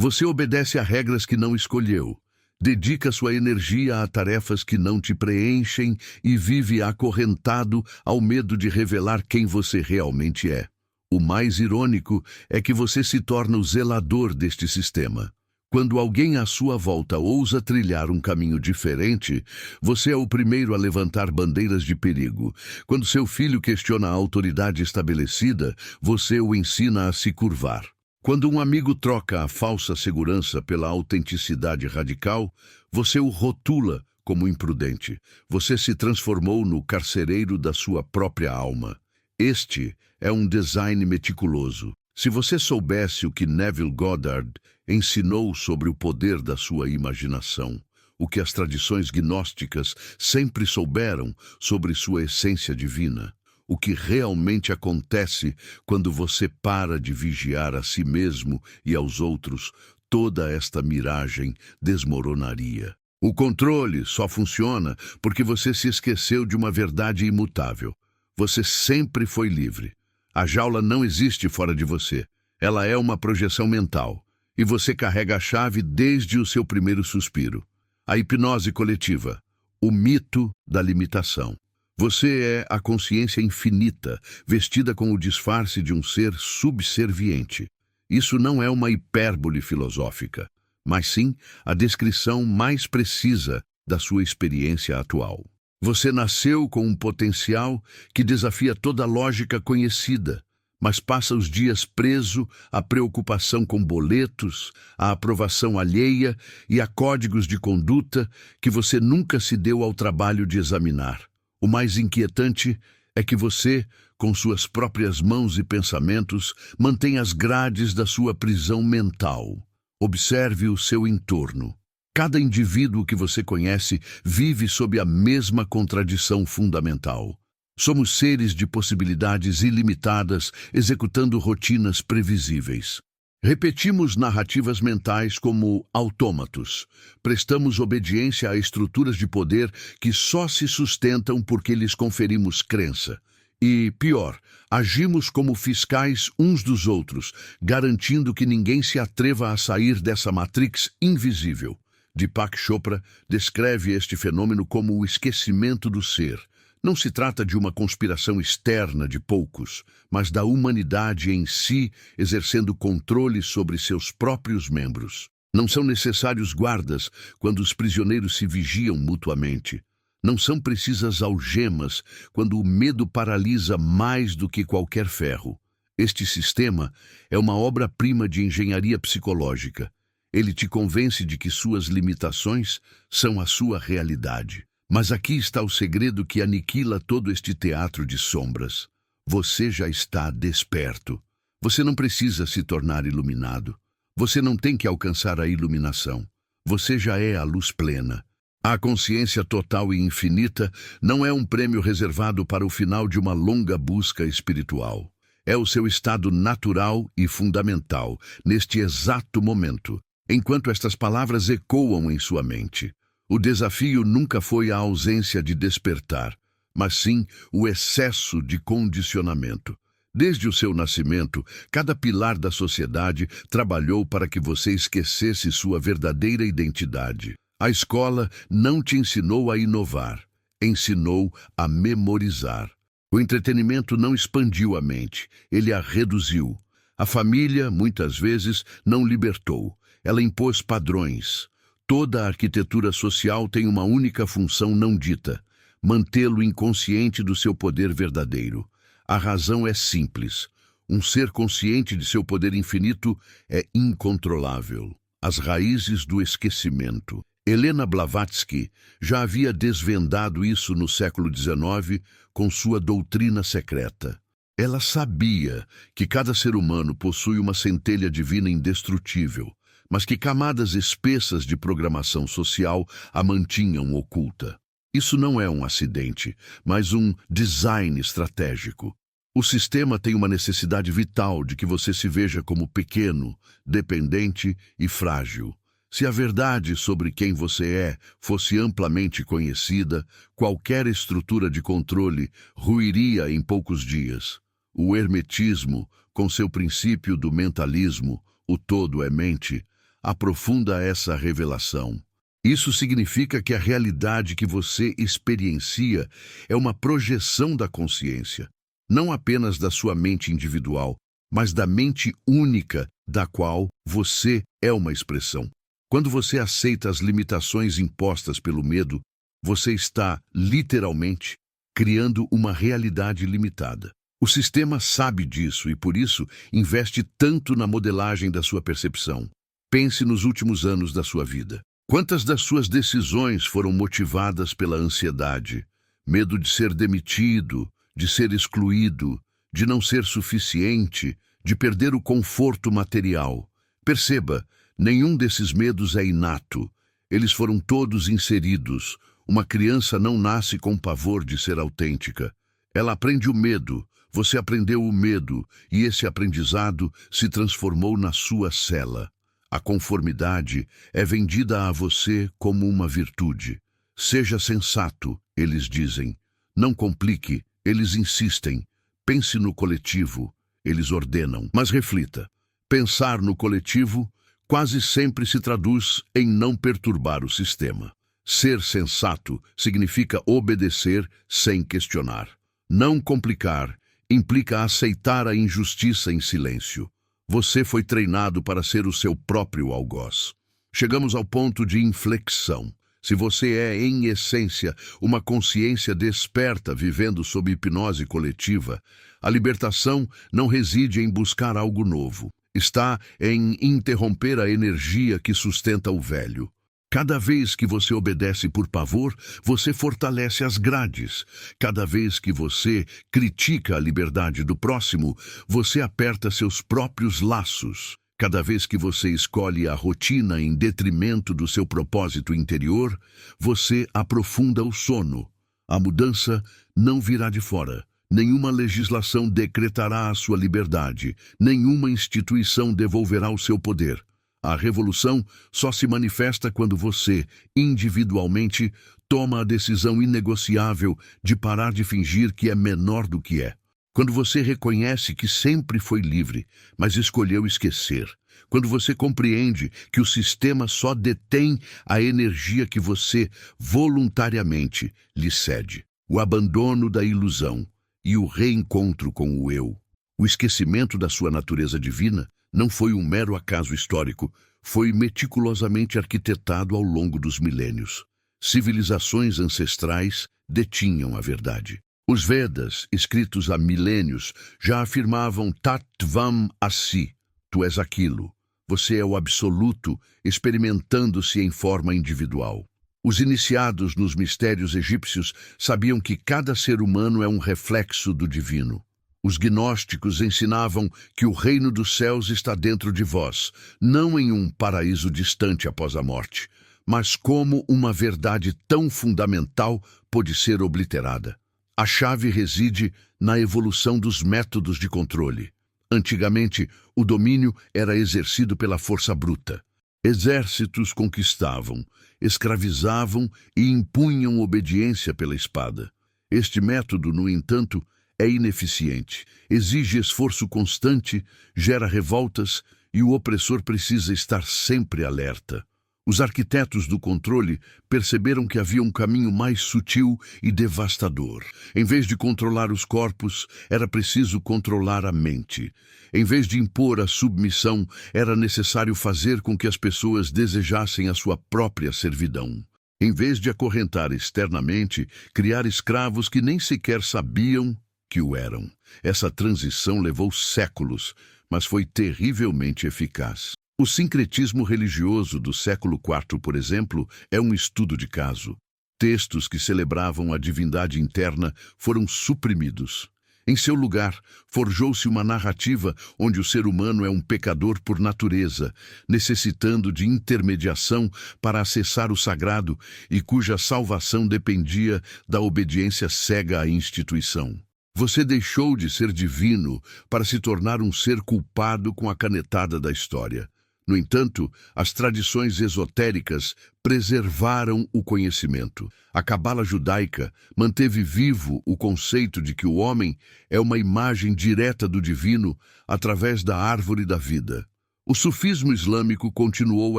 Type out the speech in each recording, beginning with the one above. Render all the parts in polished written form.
Você obedece a regras que não escolheu, dedica sua energia a tarefas que não te preenchem e vive acorrentado ao medo de revelar quem você realmente é. O mais irônico é que você se torna o zelador deste sistema. Quando alguém à sua volta ousa trilhar um caminho diferente, você é o primeiro a levantar bandeiras de perigo. Quando seu filho questiona a autoridade estabelecida, você o ensina a se curvar. Quando um amigo troca a falsa segurança pela autenticidade radical, você o rotula como imprudente. Você se transformou no carcereiro da sua própria alma. Este é um design meticuloso. Se você soubesse o que Neville Goddard ensinou sobre o poder da sua imaginação, o que as tradições gnósticas sempre souberam sobre sua essência divina, o que realmente acontece quando você para de vigiar a si mesmo e aos outros, toda esta miragem desmoronaria. O controle só funciona porque você se esqueceu de uma verdade imutável. Você sempre foi livre. A jaula não existe fora de você. Ela é uma projeção mental. E você carrega a chave desde o seu primeiro suspiro. A hipnose coletiva. O mito da limitação. Você é a consciência infinita, vestida com o disfarce de um ser subserviente. Isso não é uma hipérbole filosófica, mas sim a descrição mais precisa da sua experiência atual. Você nasceu com um potencial que desafia toda a lógica conhecida, mas passa os dias preso à preocupação com boletos, à aprovação alheia e a códigos de conduta que você nunca se deu ao trabalho de examinar. O mais inquietante é que você, com suas próprias mãos e pensamentos, mantém as grades da sua prisão mental. Observe o seu entorno. Cada indivíduo que você conhece vive sob a mesma contradição fundamental. Somos seres de possibilidades ilimitadas, executando rotinas previsíveis. Repetimos narrativas mentais como autômatos. Prestamos obediência a estruturas de poder que só se sustentam porque lhes conferimos crença. E, pior, agimos como fiscais uns dos outros, garantindo que ninguém se atreva a sair dessa matrix invisível. Deepak Chopra descreve este fenômeno como o esquecimento do ser. Não se trata de uma conspiração externa de poucos, mas da humanidade em si exercendo controle sobre seus próprios membros. Não são necessários guardas quando os prisioneiros se vigiam mutuamente. Não são precisas algemas quando o medo paralisa mais do que qualquer ferro. Este sistema é uma obra-prima de engenharia psicológica. Ele te convence de que suas limitações são a sua realidade. Mas aqui está o segredo que aniquila todo este teatro de sombras. Você já está desperto. Você não precisa se tornar iluminado. Você não tem que alcançar a iluminação. Você já é a luz plena. A consciência total e infinita não é um prêmio reservado para o final de uma longa busca espiritual. É o seu estado natural e fundamental, neste exato momento, enquanto estas palavras ecoam em sua mente. O desafio nunca foi a ausência de despertar, mas sim o excesso de condicionamento. Desde o seu nascimento, cada pilar da sociedade trabalhou para que você esquecesse sua verdadeira identidade. A escola não te ensinou a inovar, ensinou a memorizar. O entretenimento não expandiu a mente, ele a reduziu. A família, muitas vezes, não libertou, ela impôs padrões. Toda a arquitetura social tem uma única função não dita: mantê-lo inconsciente do seu poder verdadeiro. A razão é simples. Um ser consciente de seu poder infinito é incontrolável. As raízes do esquecimento. Helena Blavatsky já havia desvendado isso no século XIX com sua doutrina secreta. Ela sabia que cada ser humano possui uma centelha divina indestrutível, mas que camadas espessas de programação social a mantinham oculta. Isso não é um acidente, mas um design estratégico. O sistema tem uma necessidade vital de que você se veja como pequeno, dependente e frágil. Se a verdade sobre quem você é fosse amplamente conhecida, qualquer estrutura de controle ruiria em poucos dias. O hermetismo, com seu princípio do mentalismo, o todo é mente, aprofunda essa revelação. Isso significa que a realidade que você experiencia é uma projeção da consciência, não apenas da sua mente individual, mas da mente única da qual você é uma expressão. Quando você aceita as limitações impostas pelo medo, você está, literalmente, criando uma realidade limitada. O sistema sabe disso e, por isso, investe tanto na modelagem da sua percepção. Pense nos últimos anos da sua vida. Quantas das suas decisões foram motivadas pela ansiedade, medo de ser demitido, de ser excluído, de não ser suficiente, de perder o conforto material? Perceba, nenhum desses medos é inato. Eles foram todos inseridos. Uma criança não nasce com pavor de ser autêntica. Ela aprende o medo, você aprendeu o medo, e esse aprendizado se transformou na sua cela. A conformidade é vendida a você como uma virtude. Seja sensato, eles dizem. Não complique, eles insistem. Pense no coletivo, eles ordenam. Mas reflita. Pensar no coletivo quase sempre se traduz em não perturbar o sistema. Ser sensato significa obedecer sem questionar. Não complicar implica aceitar a injustiça em silêncio. Você foi treinado para ser o seu próprio algoz. Chegamos ao ponto de inflexão. Se você é, em essência, uma consciência desperta vivendo sob hipnose coletiva, a libertação não reside em buscar algo novo. Está em interromper a energia que sustenta o velho. Cada vez que você obedece por pavor, você fortalece as grades. Cada vez que você critica a liberdade do próximo, você aperta seus próprios laços. Cada vez que você escolhe a rotina em detrimento do seu propósito interior, você aprofunda o sono. A mudança não virá de fora. Nenhuma legislação decretará a sua liberdade. Nenhuma instituição devolverá o seu poder. A revolução só se manifesta quando você, individualmente, toma a decisão inegociável de parar de fingir que é menor do que é. Quando você reconhece que sempre foi livre, mas escolheu esquecer. Quando você compreende que o sistema só detém a energia que você voluntariamente lhe cede. O abandono da ilusão e o reencontro com o eu. O esquecimento da sua natureza divina não foi um mero acaso histórico, foi meticulosamente arquitetado ao longo dos milênios. Civilizações ancestrais detinham a verdade. Os Vedas, escritos há milênios, já afirmavam Tattvam Asi, tu és aquilo. Você é o absoluto, experimentando-se em forma individual. Os iniciados nos mistérios egípcios sabiam que cada ser humano é um reflexo do divino. Os gnósticos ensinavam que o reino dos céus está dentro de vós, não em um paraíso distante após a morte, mas como uma verdade tão fundamental pode ser obliterada. A chave reside na evolução dos métodos de controle. Antigamente, o domínio era exercido pela força bruta. Exércitos conquistavam, escravizavam e impunham obediência pela espada. Este método, no entanto, é ineficiente, exige esforço constante, gera revoltas e o opressor precisa estar sempre alerta. Os arquitetos do controle perceberam que havia um caminho mais sutil e devastador. Em vez de controlar os corpos, era preciso controlar a mente. Em vez de impor a submissão, era necessário fazer com que as pessoas desejassem a sua própria servidão. Em vez de acorrentar externamente, criar escravos que nem sequer sabiam que o eram. Essa transição levou séculos, mas foi terrivelmente eficaz. O sincretismo religioso do século IV, por exemplo, é um estudo de caso. Textos que celebravam a divindade interna foram suprimidos. Em seu lugar, forjou-se uma narrativa onde o ser humano é um pecador por natureza, necessitando de intermediação para acessar o sagrado e cuja salvação dependia da obediência cega à instituição. Você deixou de ser divino para se tornar um ser culpado com a canetada da história. No entanto, as tradições esotéricas preservaram o conhecimento. A cabala judaica manteve vivo o conceito de que o homem é uma imagem direta do divino através da árvore da vida. O sufismo islâmico continuou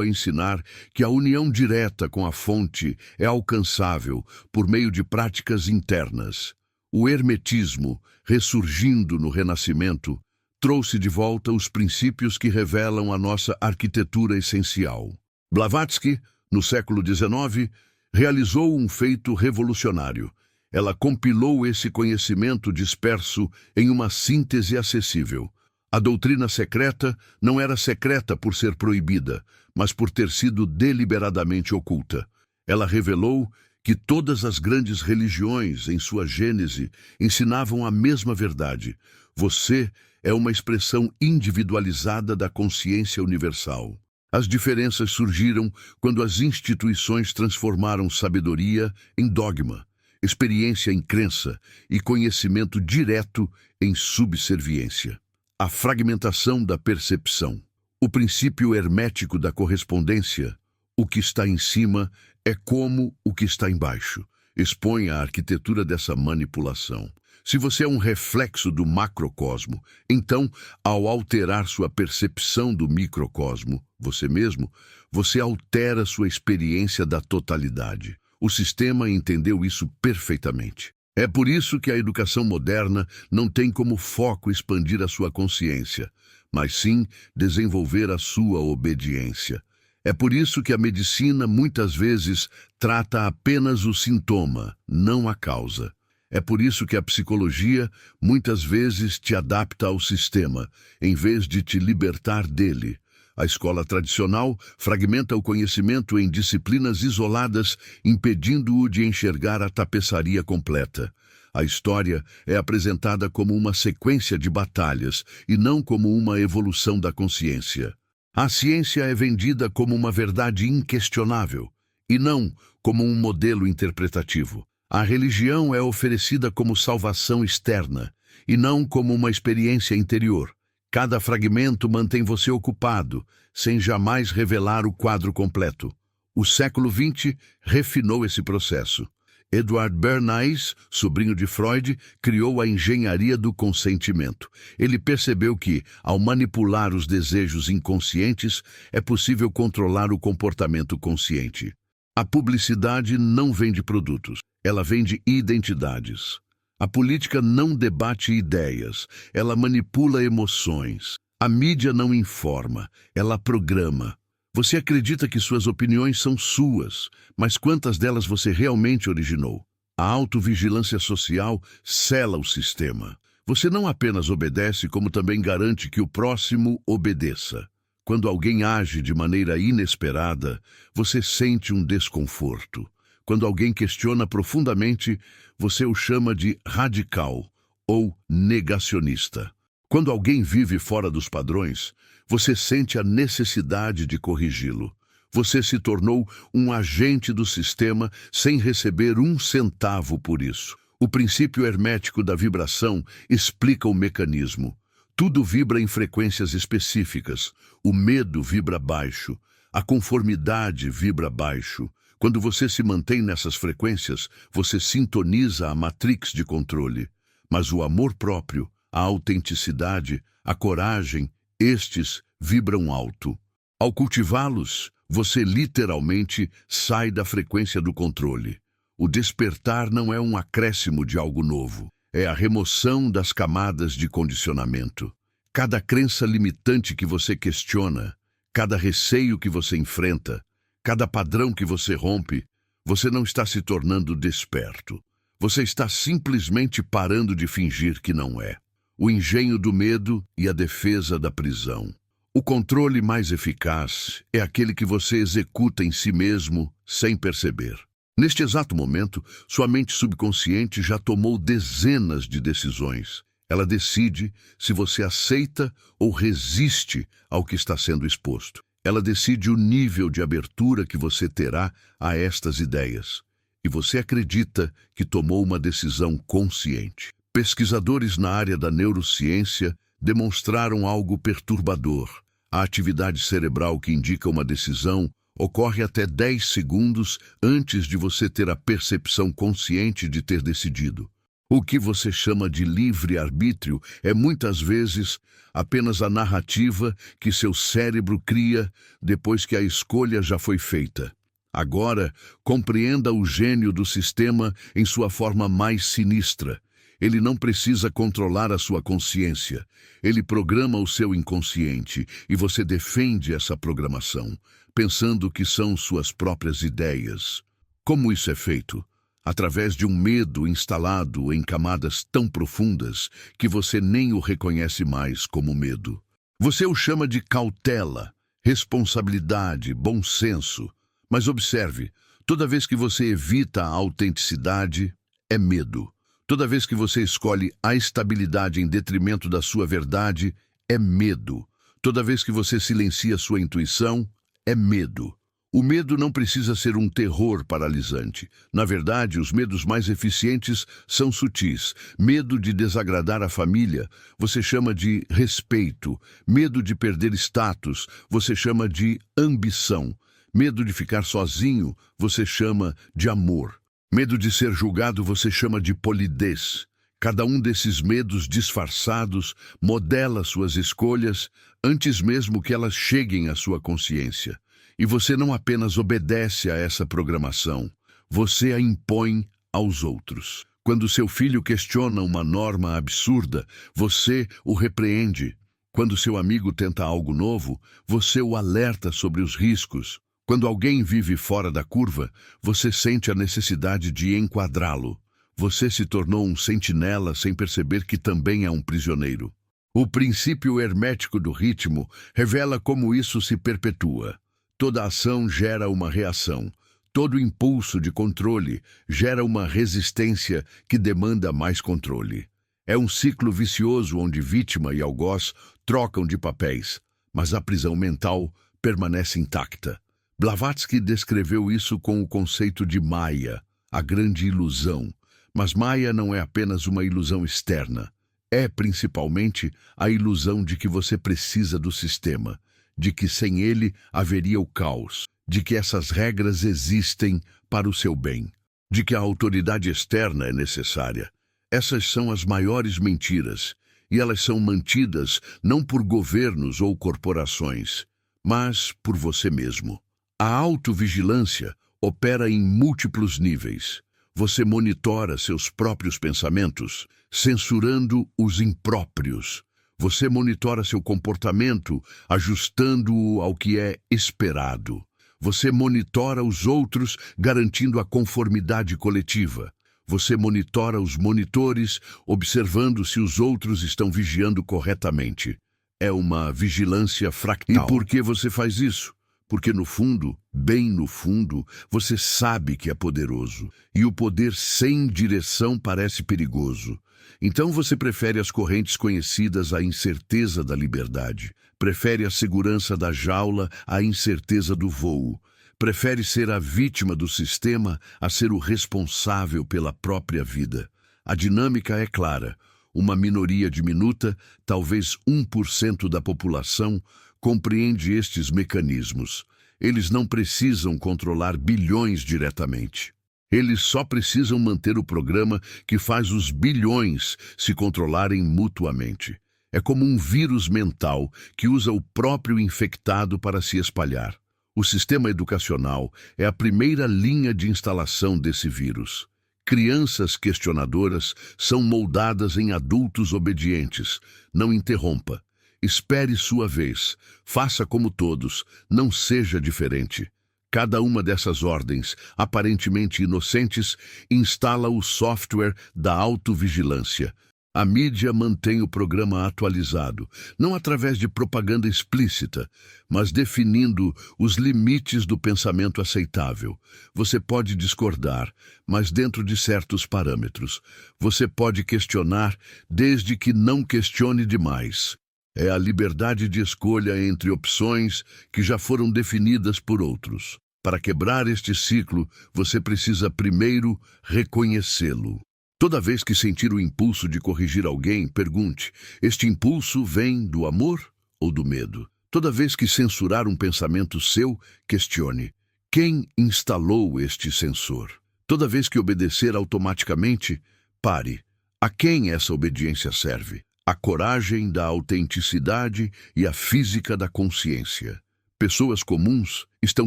a ensinar que a união direta com a fonte é alcançável por meio de práticas internas. O hermetismo, ressurgindo no Renascimento, trouxe de volta os princípios que revelam a nossa arquitetura essencial. Blavatsky, no século XIX, realizou um feito revolucionário. Ela compilou esse conhecimento disperso em uma síntese acessível. A doutrina secreta não era secreta por ser proibida, mas por ter sido deliberadamente oculta. Ela revelou que todas as grandes religiões, em sua gênese, ensinavam a mesma verdade. Você é uma expressão individualizada da consciência universal. As diferenças surgiram quando as instituições transformaram sabedoria em dogma, experiência em crença e conhecimento direto em subserviência. A fragmentação da percepção. O princípio hermético da correspondência, o que está em cima é como o que está embaixo, expõe a arquitetura dessa manipulação. Se você é um reflexo do macrocosmo, então, ao alterar sua percepção do microcosmo, você mesmo, você altera sua experiência da totalidade. O sistema entendeu isso perfeitamente. É por isso que a educação moderna não tem como foco expandir a sua consciência, mas sim desenvolver a sua obediência. É por isso que a medicina muitas vezes trata apenas o sintoma, não a causa. É por isso que a psicologia muitas vezes te adapta ao sistema, em vez de te libertar dele. A escola tradicional fragmenta o conhecimento em disciplinas isoladas, impedindo-o de enxergar a tapeçaria completa. A história é apresentada como uma sequência de batalhas e não como uma evolução da consciência. A ciência é vendida como uma verdade inquestionável e não como um modelo interpretativo. A religião é oferecida como salvação externa e não como uma experiência interior. Cada fragmento mantém você ocupado, sem jamais revelar o quadro completo. O século XX refinou esse processo. Edward Bernays, sobrinho de Freud, criou a engenharia do consentimento. Ele percebeu que, ao manipular os desejos inconscientes, é possível controlar o comportamento consciente. A publicidade não vende produtos, ela vende identidades. A política não debate ideias, ela manipula emoções. A mídia não informa, ela programa. Você acredita que suas opiniões são suas, mas quantas delas você realmente originou? A autovigilância social sela o sistema. Você não apenas obedece, como também garante que o próximo obedeça. Quando alguém age de maneira inesperada, você sente um desconforto. Quando alguém questiona profundamente, você o chama de radical ou negacionista. Quando alguém vive fora dos padrões, você sente a necessidade de corrigi-lo. Você se tornou um agente do sistema sem receber um centavo por isso. O princípio hermético da vibração explica o mecanismo. Tudo vibra em frequências específicas. O medo vibra baixo. A conformidade vibra baixo. Quando você se mantém nessas frequências, você sintoniza a matrix de controle. Mas o amor próprio, a autenticidade, a coragem, estes vibram alto. Ao cultivá-los, você literalmente sai da frequência do controle. O despertar não é um acréscimo de algo novo, é a remoção das camadas de condicionamento. Cada crença limitante que você questiona, cada receio que você enfrenta, cada padrão que você rompe, você não está se tornando desperto. Você está simplesmente parando de fingir que não é. O engenho do medo e a defesa da prisão. O controle mais eficaz é aquele que você executa em si mesmo sem perceber. Neste exato momento, sua mente subconsciente já tomou dezenas de decisões. Ela decide se você aceita ou resiste ao que está sendo exposto. Ela decide o nível de abertura que você terá a estas ideias. E você acredita que tomou uma decisão consciente. Pesquisadores na área da neurociência demonstraram algo perturbador. A atividade cerebral que indica uma decisão ocorre até 10 segundos antes de você ter a percepção consciente de ter decidido. O que você chama de livre-arbítrio é muitas vezes apenas a narrativa que seu cérebro cria depois que a escolha já foi feita. Agora, compreenda o gênio do sistema em sua forma mais sinistra. Ele não precisa controlar a sua consciência. Ele programa o seu inconsciente e você defende essa programação, pensando que são suas próprias ideias. Como isso é feito? Através de um medo instalado em camadas tão profundas que você nem o reconhece mais como medo. Você o chama de cautela, responsabilidade, bom senso. Mas observe, toda vez que você evita a autenticidade, é medo. Toda vez que você escolhe a estabilidade em detrimento da sua verdade, é medo. Toda vez que você silencia sua intuição, é medo. O medo não precisa ser um terror paralisante. Na verdade, os medos mais eficientes são sutis. Medo de desagradar a família, você chama de respeito. Medo de perder status, você chama de ambição. Medo de ficar sozinho, você chama de amor. Medo de ser julgado, você chama de polidez. Cada um desses medos disfarçados modela suas escolhas antes mesmo que elas cheguem à sua consciência. E você não apenas obedece a essa programação, você a impõe aos outros. Quando seu filho questiona uma norma absurda, você o repreende. Quando seu amigo tenta algo novo, você o alerta sobre os riscos. Quando alguém vive fora da curva, você sente a necessidade de enquadrá-lo. Você se tornou um sentinela sem perceber que também é um prisioneiro. O princípio hermético do ritmo revela como isso se perpetua. Toda ação gera uma reação. Todo impulso de controle gera uma resistência que demanda mais controle. É um ciclo vicioso onde vítima e algoz trocam de papéis, mas a prisão mental permanece intacta. Blavatsky descreveu isso com o conceito de Maya, a grande ilusão. Mas Maya não é apenas uma ilusão externa. É principalmente a ilusão de que você precisa do sistema, de que sem ele haveria o caos, de que essas regras existem para o seu bem, de que a autoridade externa é necessária. Essas são as maiores mentiras, e elas são mantidas não por governos ou corporações, mas por você mesmo. A autovigilância opera em múltiplos níveis. Você monitora seus próprios pensamentos, censurando os impróprios. Você monitora seu comportamento, ajustando-o ao que é esperado. Você monitora os outros, garantindo a conformidade coletiva. Você monitora os monitores, observando se os outros estão vigiando corretamente. É uma vigilância fractal. E por que você faz isso? Porque no fundo, bem no fundo, você sabe que é poderoso. E o poder sem direção parece perigoso. Então você prefere as correntes conhecidas à incerteza da liberdade. Prefere a segurança da jaula à incerteza do voo. Prefere ser a vítima do sistema a ser o responsável pela própria vida. A dinâmica é clara. Uma minoria diminuta, talvez 1% da população, compreende estes mecanismos. Eles não precisam controlar bilhões diretamente. Eles só precisam manter o programa que faz os bilhões se controlarem mutuamente. É como um vírus mental que usa o próprio infectado para se espalhar. O sistema educacional é a primeira linha de instalação desse vírus. Crianças questionadoras são moldadas em adultos obedientes. Não interrompa. Espere sua vez. Faça como todos. Não seja diferente. Cada uma dessas ordens, aparentemente inocentes, instala o software da autovigilância. A mídia mantém o programa atualizado, não através de propaganda explícita, mas definindo os limites do pensamento aceitável. Você pode discordar, mas dentro de certos parâmetros. Você pode questionar, desde que não questione demais. É a liberdade de escolha entre opções que já foram definidas por outros. Para quebrar este ciclo, você precisa primeiro reconhecê-lo. Toda vez que sentir o impulso de corrigir alguém, pergunte: este impulso vem do amor ou do medo? Toda vez que censurar um pensamento seu, questione: quem instalou este sensor? Toda vez que obedecer automaticamente, pare. A quem essa obediência serve? A coragem da autenticidade e a física da consciência. Pessoas comuns estão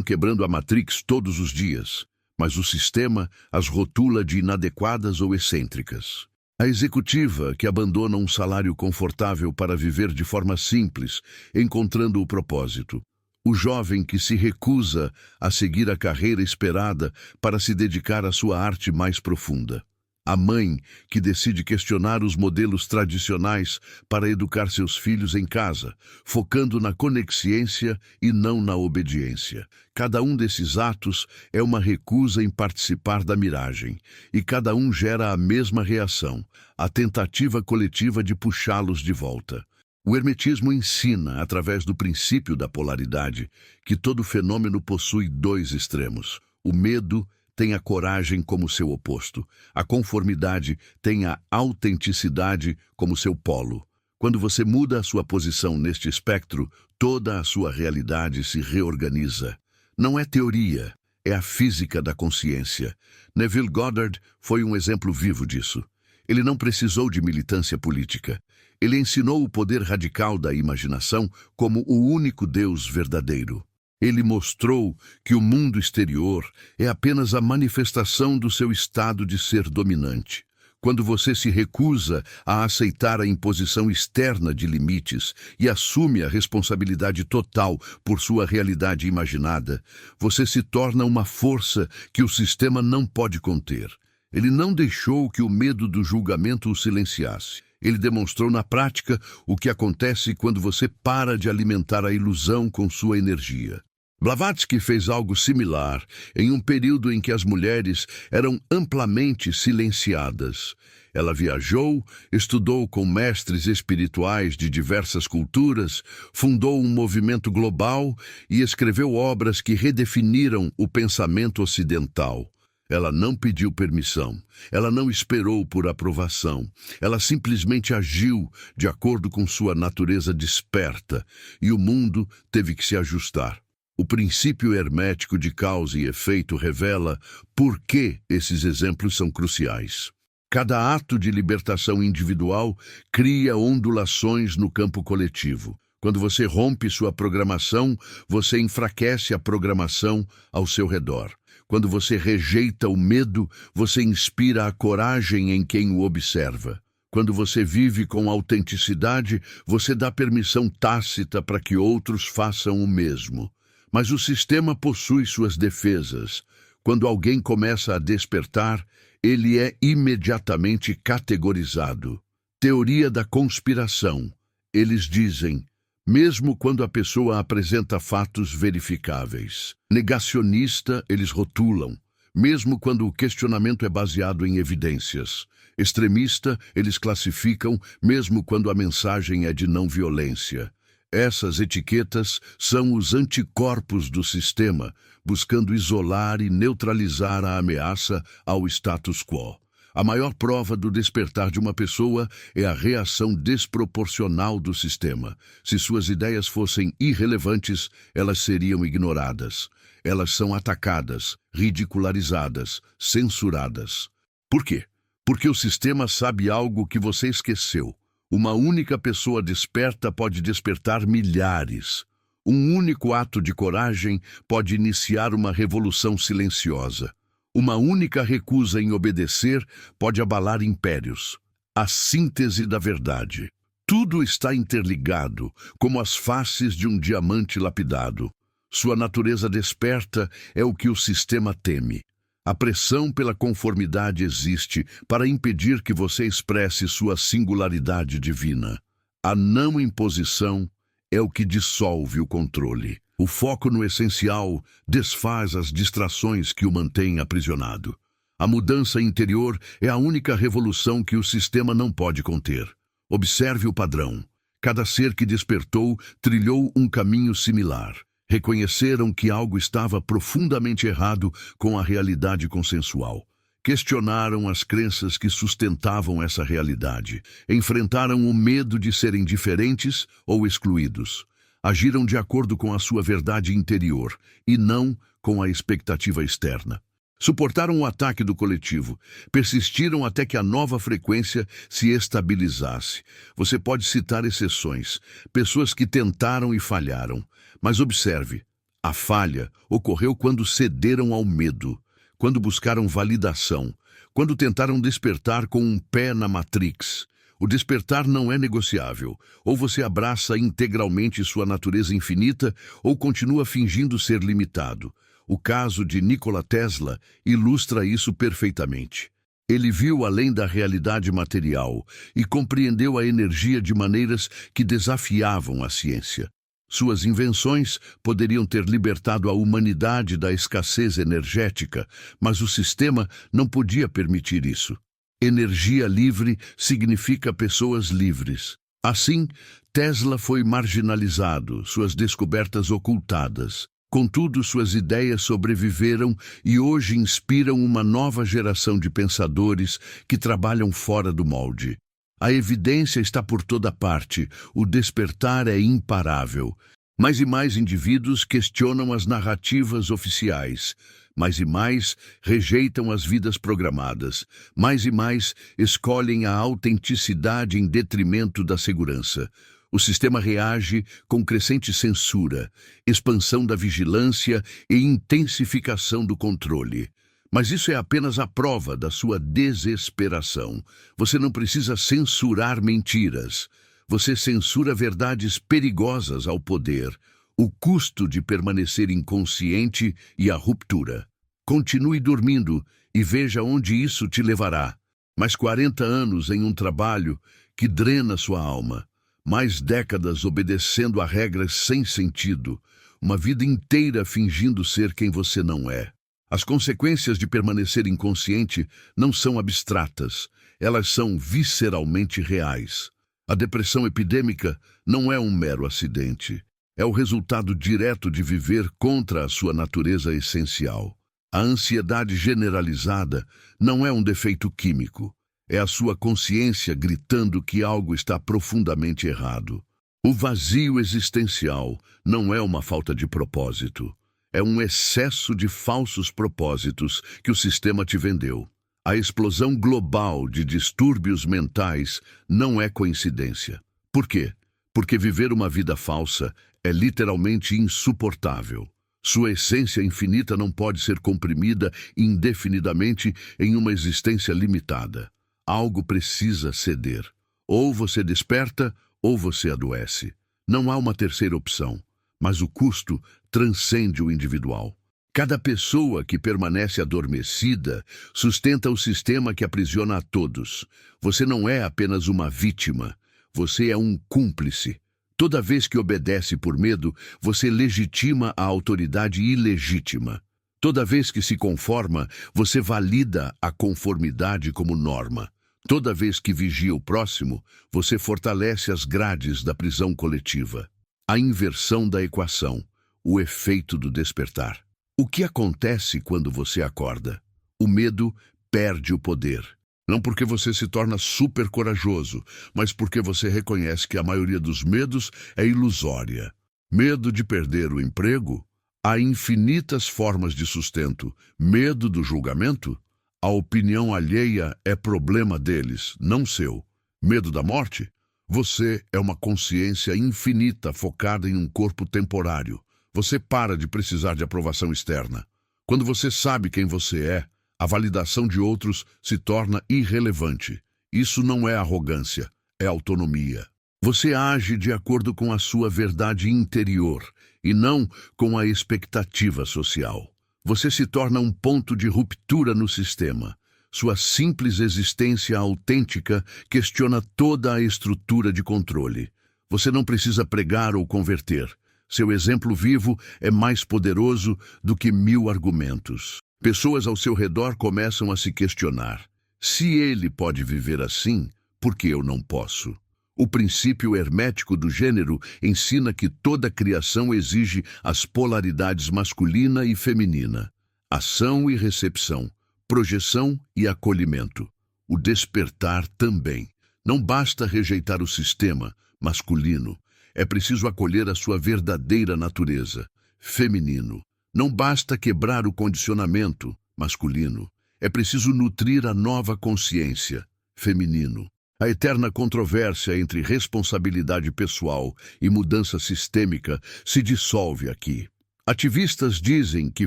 quebrando a Matrix todos os dias, mas o sistema as rotula de inadequadas ou excêntricas. A executiva que abandona um salário confortável para viver de forma simples, encontrando o propósito. O jovem que se recusa a seguir a carreira esperada para se dedicar à sua arte mais profunda. A mãe que decide questionar os modelos tradicionais para educar seus filhos em casa, focando na conexciência e não na obediência. Cada um desses atos é uma recusa em participar da miragem, e cada um gera a mesma reação, a tentativa coletiva de puxá-los de volta. O hermetismo ensina, através do princípio da polaridade, que todo fenômeno possui dois extremos. O medo tem a coragem como seu oposto. A conformidade tem a autenticidade como seu polo. Quando você muda a sua posição neste espectro, toda a sua realidade se reorganiza. Não é teoria, é a física da consciência. Neville Goddard foi um exemplo vivo disso. Ele não precisou de militância política. Ele ensinou o poder radical da imaginação como o único Deus verdadeiro. Ele mostrou que o mundo exterior é apenas a manifestação do seu estado de ser dominante. Quando você se recusa a aceitar a imposição externa de limites e assume a responsabilidade total por sua realidade imaginada, você se torna uma força que o sistema não pode conter. Ele não deixou que o medo do julgamento o silenciasse. Ele demonstrou na prática o que acontece quando você para de alimentar a ilusão com sua energia. Blavatsky fez algo similar em um período em que as mulheres eram amplamente silenciadas. Ela viajou, estudou com mestres espirituais de diversas culturas, fundou um movimento global e escreveu obras que redefiniram o pensamento ocidental. Ela não pediu permissão, ela não esperou por aprovação, ela simplesmente agiu de acordo com sua natureza desperta, e o mundo teve que se ajustar. O princípio hermético de causa e efeito revela por que esses exemplos são cruciais. Cada ato de libertação individual cria ondulações no campo coletivo. Quando você rompe sua programação, você enfraquece a programação ao seu redor. Quando você rejeita o medo, você inspira a coragem em quem o observa. Quando você vive com autenticidade, você dá permissão tácita para que outros façam o mesmo. Mas o sistema possui suas defesas. Quando alguém começa a despertar, ele é imediatamente categorizado. Teoria da conspiração. Eles dizem, mesmo quando a pessoa apresenta fatos verificáveis. Negacionista, eles rotulam, mesmo quando o questionamento é baseado em evidências. Extremista, eles classificam, mesmo quando a mensagem é de não violência. Essas etiquetas são os anticorpos do sistema, buscando isolar e neutralizar a ameaça ao status quo. A maior prova do despertar de uma pessoa é a reação desproporcional do sistema. Se suas ideias fossem irrelevantes, elas seriam ignoradas. Elas são atacadas, ridicularizadas, censuradas. Por quê? Porque o sistema sabe algo que você esqueceu. Uma única pessoa desperta pode despertar milhares. Um único ato de coragem pode iniciar uma revolução silenciosa. Uma única recusa em obedecer pode abalar impérios. A síntese da verdade. Tudo está interligado, como as faces de um diamante lapidado. Sua natureza desperta é o que o sistema teme. A pressão pela conformidade existe para impedir que você expresse sua singularidade divina. A não imposição é o que dissolve o controle. O foco no essencial desfaz as distrações que o mantêm aprisionado. A mudança interior é a única revolução que o sistema não pode conter. Observe o padrão. Cada ser que despertou trilhou um caminho similar. Reconheceram que algo estava profundamente errado com a realidade consensual. Questionaram as crenças que sustentavam essa realidade. Enfrentaram o medo de serem diferentes ou excluídos. Agiram de acordo com a sua verdade interior e não com a expectativa externa. Suportaram o ataque do coletivo, persistiram até que a nova frequência se estabilizasse. Você pode citar exceções, pessoas que tentaram e falharam. Mas observe, a falha ocorreu quando cederam ao medo, quando buscaram validação, quando tentaram despertar com um pé na Matrix. O despertar não é negociável. Ou você abraça integralmente sua natureza infinita, ou continua fingindo ser limitado. O caso de Nikola Tesla ilustra isso perfeitamente. Ele viu além da realidade material e compreendeu a energia de maneiras que desafiavam a ciência. Suas invenções poderiam ter libertado a humanidade da escassez energética, mas o sistema não podia permitir isso. Energia livre significa pessoas livres. Assim, Tesla foi marginalizado, suas descobertas ocultadas. Contudo, suas ideias sobreviveram e hoje inspiram uma nova geração de pensadores que trabalham fora do molde. A evidência está por toda parte, o despertar é imparável. Mais e mais indivíduos questionam as narrativas oficiais. Mais e mais rejeitam as vidas programadas. Mais e mais escolhem a autenticidade em detrimento da segurança. O sistema reage com crescente censura, expansão da vigilância e intensificação do controle. Mas isso é apenas a prova da sua desesperação. Você não precisa censurar mentiras. Você censura verdades perigosas ao poder, o custo de permanecer inconsciente e a ruptura. Continue dormindo e veja onde isso te levará. Mais 40 anos em um trabalho que drena sua alma. Mais décadas obedecendo a regras sem sentido, uma vida inteira fingindo ser quem você não é. As consequências de permanecer inconsciente não são abstratas, elas são visceralmente reais. A depressão epidêmica não é um mero acidente, é o resultado direto de viver contra a sua natureza essencial. A ansiedade generalizada não é um defeito químico. É a sua consciência gritando que algo está profundamente errado. O vazio existencial não é uma falta de propósito. É um excesso de falsos propósitos que o sistema te vendeu. A explosão global de distúrbios mentais não é coincidência. Por quê? Porque viver uma vida falsa é literalmente insuportável. Sua essência infinita não pode ser comprimida indefinidamente em uma existência limitada. Algo precisa ceder. Ou você desperta, ou você adoece. Não há uma terceira opção, mas o custo transcende o individual. Cada pessoa que permanece adormecida sustenta o sistema que aprisiona a todos. Você não é apenas uma vítima, você é um cúmplice. Toda vez que obedece por medo, você legitima a autoridade ilegítima. Toda vez que se conforma, você valida a conformidade como norma. Toda vez que vigia o próximo, você fortalece as grades da prisão coletiva. A inversão da equação, o efeito do despertar. O que acontece quando você acorda? O medo perde o poder. Não porque você se torna super corajoso, mas porque você reconhece que a maioria dos medos é ilusória. Medo de perder o emprego? Há infinitas formas de sustento. Medo do julgamento? A opinião alheia é problema deles, não seu. Medo da morte? Você é uma consciência infinita focada em um corpo temporário. Você para de precisar de aprovação externa. Quando você sabe quem você é, a validação de outros se torna irrelevante. Isso não é arrogância, é autonomia. Você age de acordo com a sua verdade interior e não com a expectativa social. Você se torna um ponto de ruptura no sistema. Sua simples existência autêntica questiona toda a estrutura de controle. Você não precisa pregar ou converter. Seu exemplo vivo é mais poderoso do que 1000 argumentos. Pessoas ao seu redor começam a se questionar. Se ele pode viver assim, por que eu não posso? O princípio hermético do gênero ensina que toda criação exige as polaridades masculina e feminina, ação e recepção, projeção e acolhimento. O despertar também. Não basta rejeitar o sistema masculino, é preciso acolher a sua verdadeira natureza, feminino. Não basta quebrar o condicionamento, masculino. É preciso nutrir a nova consciência, feminino. A eterna controvérsia entre responsabilidade pessoal e mudança sistêmica se dissolve aqui. Ativistas dizem que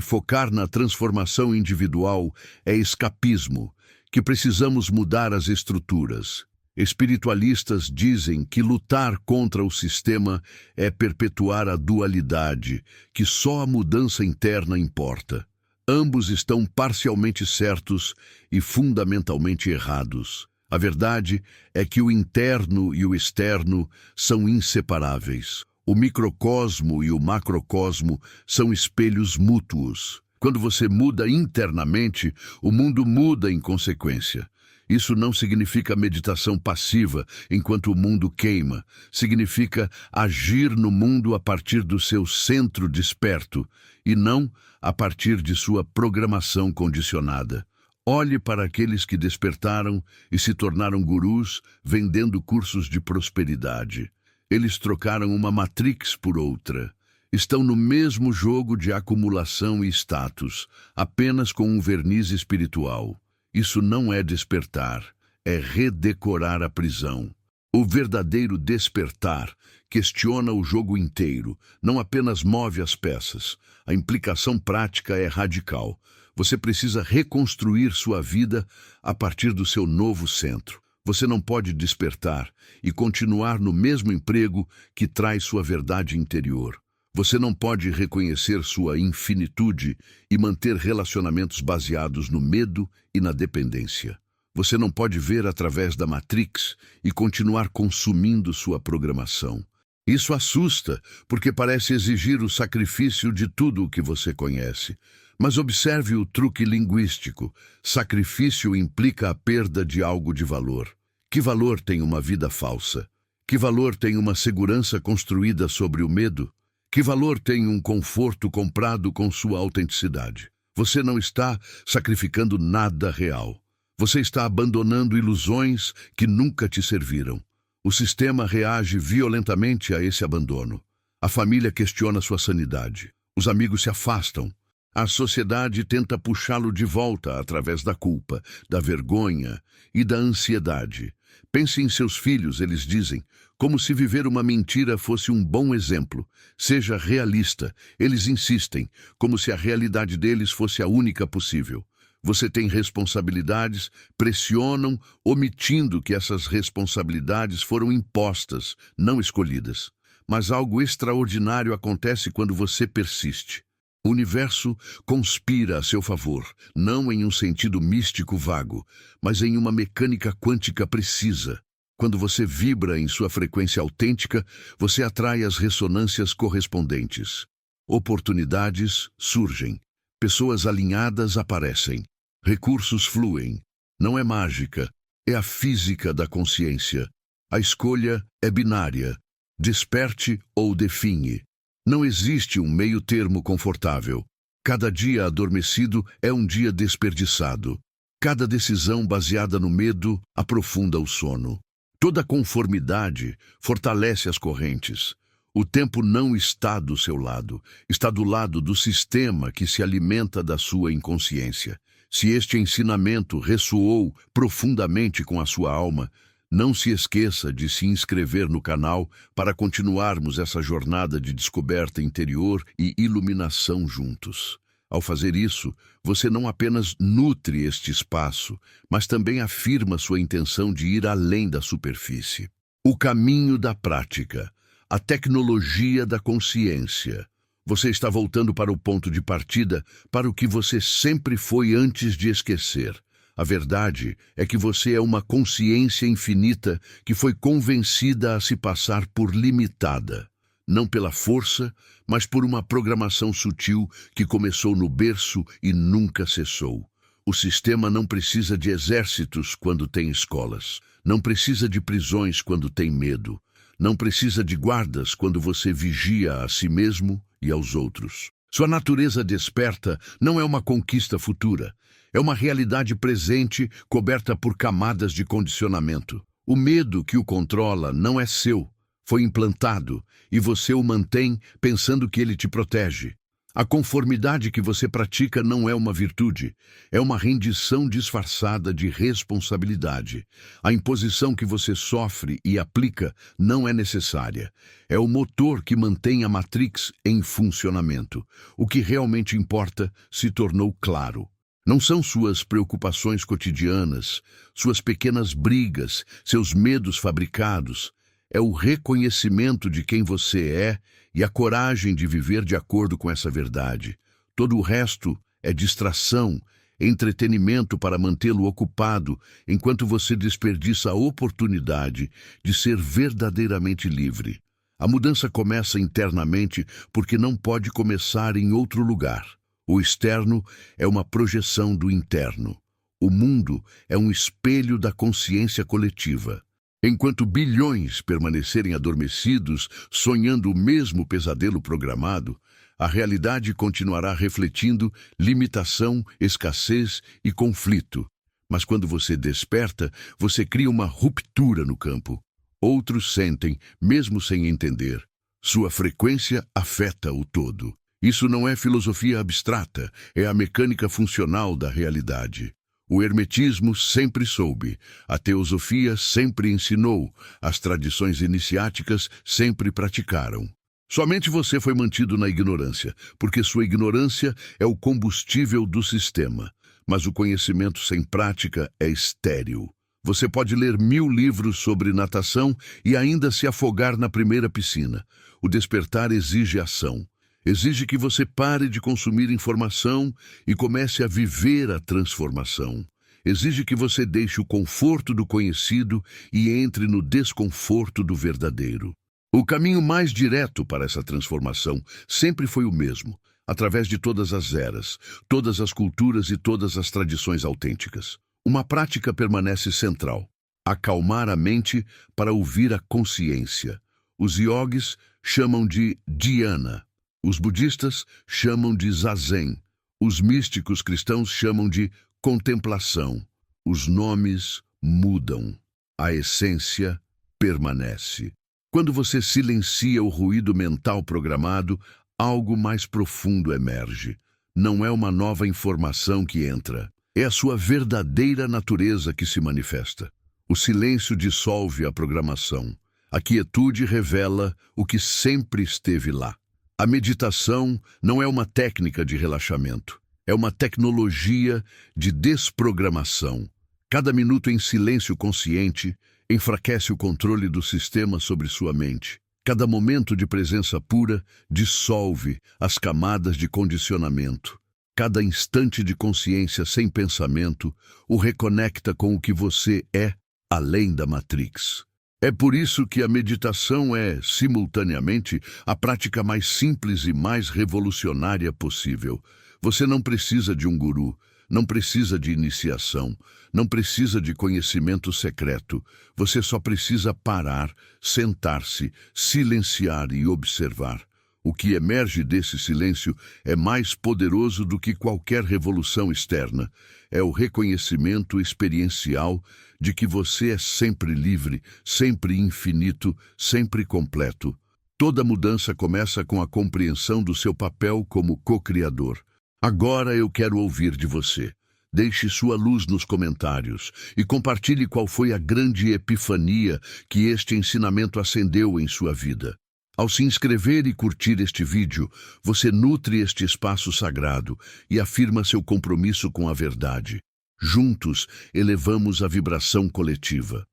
focar na transformação individual é escapismo, que precisamos mudar as estruturas. Espiritualistas dizem que lutar contra o sistema é perpetuar a dualidade, que só a mudança interna importa. Ambos estão parcialmente certos e fundamentalmente errados. A verdade é que o interno e o externo são inseparáveis. O microcosmo e o macrocosmo são espelhos mútuos. Quando você muda internamente, o mundo muda em consequência. Isso não significa meditação passiva enquanto o mundo queima. Significa agir no mundo a partir do seu centro desperto e não a partir de sua programação condicionada. Olhe para aqueles que despertaram e se tornaram gurus vendendo cursos de prosperidade. Eles trocaram uma matrix por outra. Estão no mesmo jogo de acumulação e status, apenas com um verniz espiritual. Isso não é despertar, é redecorar a prisão. O verdadeiro despertar questiona o jogo inteiro, não apenas move as peças. A implicação prática é radical. Você precisa reconstruir sua vida a partir do seu novo centro. Você não pode despertar e continuar no mesmo emprego que traz sua verdade interior. Você não pode reconhecer sua infinitude e manter relacionamentos baseados no medo e na dependência. Você não pode ver através da Matrix e continuar consumindo sua programação. Isso assusta, porque parece exigir o sacrifício de tudo o que você conhece. Mas observe o truque linguístico. Sacrifício implica a perda de algo de valor. Que valor tem uma vida falsa? Que valor tem uma segurança construída sobre o medo? Que valor tem um conforto comprado com sua autenticidade? Você não está sacrificando nada real. Você está abandonando ilusões que nunca te serviram. O sistema reage violentamente a esse abandono. A família questiona sua sanidade. Os amigos se afastam. A sociedade tenta puxá-lo de volta através da culpa, da vergonha e da ansiedade. Pense em seus filhos, eles dizem, como se viver uma mentira fosse um bom exemplo. Seja realista, eles insistem, como se a realidade deles fosse a única possível. Você tem responsabilidades, pressionam, omitindo que essas responsabilidades foram impostas, não escolhidas. Mas algo extraordinário acontece quando você persiste. O universo conspira a seu favor, não em um sentido místico vago, mas em uma mecânica quântica precisa. Quando você vibra em sua frequência autêntica, você atrai as ressonâncias correspondentes. Oportunidades surgem. Pessoas alinhadas aparecem. Recursos fluem. Não é mágica, é a física da consciência. A escolha é binária. Desperte ou definhe. Não existe um meio termo confortável. Cada dia adormecido é um dia desperdiçado. Cada decisão baseada no medo aprofunda o sono. Toda conformidade fortalece as correntes. O tempo não está do seu lado, está do lado do sistema que se alimenta da sua inconsciência. Se este ensinamento ressoou profundamente com a sua alma, não se esqueça de se inscrever no canal para continuarmos essa jornada de descoberta interior e iluminação juntos. Ao fazer isso, você não apenas nutre este espaço, mas também afirma sua intenção de ir além da superfície. O caminho da prática, a tecnologia da consciência. Você está voltando para o ponto de partida, para o que você sempre foi antes de esquecer. A verdade é que você é uma consciência infinita que foi convencida a se passar por limitada. Não pela força, mas por uma programação sutil que começou no berço e nunca cessou. O sistema não precisa de exércitos quando tem escolas. Não precisa de prisões quando tem medo. Não precisa de guardas quando você vigia a si mesmo e aos outros. Sua natureza desperta não é uma conquista futura. É uma realidade presente coberta por camadas de condicionamento. O medo que o controla não é seu. Foi implantado e você o mantém pensando que ele te protege. A conformidade que você pratica não é uma virtude, é uma rendição disfarçada de responsabilidade. A imposição que você sofre e aplica não é necessária. É o motor que mantém a Matrix em funcionamento. O que realmente importa se tornou claro. Não são suas preocupações cotidianas, suas pequenas brigas, seus medos fabricados. É o reconhecimento de quem você é e a coragem de viver de acordo com essa verdade. Todo o resto é distração, entretenimento para mantê-lo ocupado, enquanto você desperdiça a oportunidade de ser verdadeiramente livre. A mudança começa internamente porque não pode começar em outro lugar. O externo é uma projeção do interno. O mundo é um espelho da consciência coletiva. Enquanto bilhões permanecerem adormecidos, sonhando o mesmo pesadelo programado, a realidade continuará refletindo limitação, escassez e conflito. Mas quando você desperta, você cria uma ruptura no campo. Outros sentem, mesmo sem entender. Sua frequência afeta o todo. Isso não é filosofia abstrata, é a mecânica funcional da realidade. O hermetismo sempre soube, a teosofia sempre ensinou, as tradições iniciáticas sempre praticaram. Somente você foi mantido na ignorância, porque sua ignorância é o combustível do sistema. Mas o conhecimento sem prática é estéril. Você pode ler 1000 livros sobre natação e ainda se afogar na primeira piscina. O despertar exige ação. Exige que você pare de consumir informação e comece a viver a transformação. Exige que você deixe o conforto do conhecido e entre no desconforto do verdadeiro. O caminho mais direto para essa transformação sempre foi o mesmo, através de todas as eras, todas as culturas e todas as tradições autênticas. Uma prática permanece central: acalmar a mente para ouvir a consciência. Os yogis chamam de dhyana. Os budistas chamam de zazen. Os místicos cristãos chamam de contemplação. Os nomes mudam. A essência permanece. Quando você silencia o ruído mental programado, algo mais profundo emerge. Não é uma nova informação que entra. É a sua verdadeira natureza que se manifesta. O silêncio dissolve a programação. A quietude revela o que sempre esteve lá. A meditação não é uma técnica de relaxamento, é uma tecnologia de desprogramação. Cada minuto em silêncio consciente enfraquece o controle do sistema sobre sua mente. Cada momento de presença pura dissolve as camadas de condicionamento. Cada instante de consciência sem pensamento o reconecta com o que você é além da Matrix. É por isso que a meditação é, simultaneamente, a prática mais simples e mais revolucionária possível. Você não precisa de um guru, não precisa de iniciação, não precisa de conhecimento secreto. Você só precisa parar, sentar-se, silenciar e observar. O que emerge desse silêncio é mais poderoso do que qualquer revolução externa. É o reconhecimento experiencial de que você é sempre livre, sempre infinito, sempre completo. Toda mudança começa com a compreensão do seu papel como co-criador. Agora eu quero ouvir de você. Deixe sua luz nos comentários e compartilhe qual foi a grande epifania que este ensinamento acendeu em sua vida. Ao se inscrever e curtir este vídeo, você nutre este espaço sagrado e afirma seu compromisso com a verdade. Juntos, elevamos a vibração coletiva.